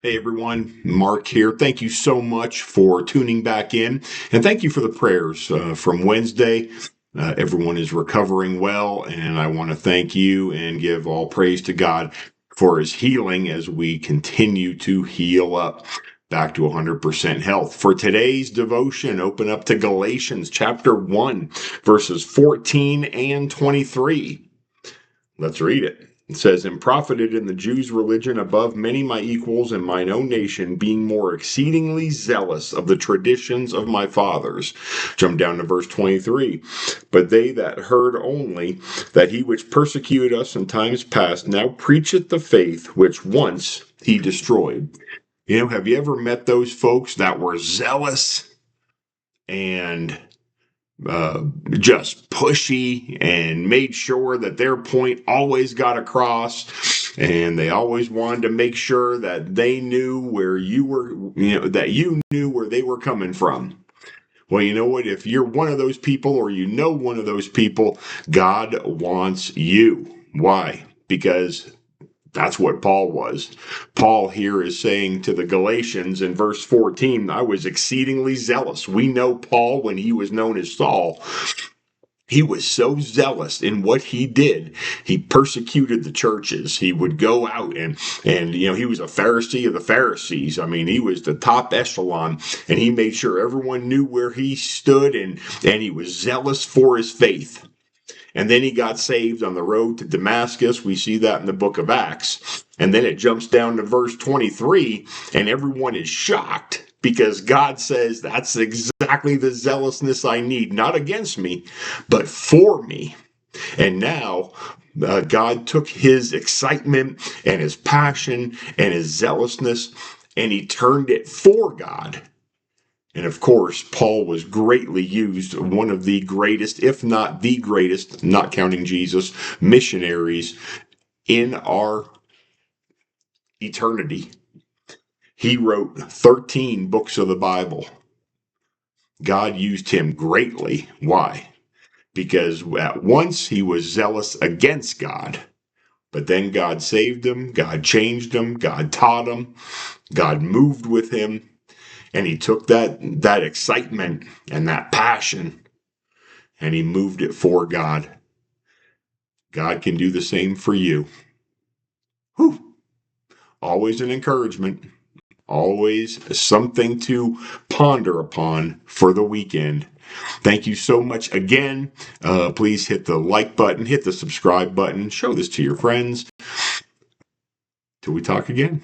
Hey everyone, Mark here. Thank you so much for tuning back in, and thank you for the prayers from Wednesday. Everyone is recovering well, and I want to thank you and give all praise to God for his healing as we continue to heal up back to 100% health. For today's devotion, open up to Galatians chapter 1, verses 14 and 23. Let's read it. It says, "And profited in the Jews' religion above many my equals in mine own nation, being more exceedingly zealous of the traditions of my fathers." Jump down to verse 23. "But they that heard only that he which persecuted us in times past now preacheth the faith which once he destroyed." Have you ever met those folks that were zealous and just pushy and made sure that their point always got across, and they always wanted to make sure that they knew where you were, that you knew where they were coming from? Well, you know what? If you're one of those people, or one of those people, God wants you. Why? Because that's what Paul was. Paul here is saying to the Galatians in verse 14, "I was exceedingly zealous." We know Paul, when he was known as Saul, he was so zealous in what he did. He persecuted the churches. He would go out and he was a Pharisee of the Pharisees. I mean, he was the top echelon, and he made sure everyone knew where he stood, and he was zealous for his faith. And then he got saved on the road to Damascus. We see that in the book of Acts. And then it jumps down to verse 23, and everyone is shocked because God says, that's exactly the zealousness I need, not against me, but for me. And now God took his excitement and his passion and his zealousness, and he turned it for God. And of course, Paul was greatly used, one of the greatest, if not the greatest, not counting Jesus, missionaries in our eternity. He wrote 13 books of the Bible. God used him greatly. Why? Because at once he was zealous against God, but then God saved him, God changed him, God taught him, God moved with him. And he took that excitement and that passion, and he moved it for God. God can do the same for you. Whew. Always an encouragement. Always something to ponder upon for the weekend. Thank you so much again. Please hit the like button, hit the subscribe button, show this to your friends. Till we talk again.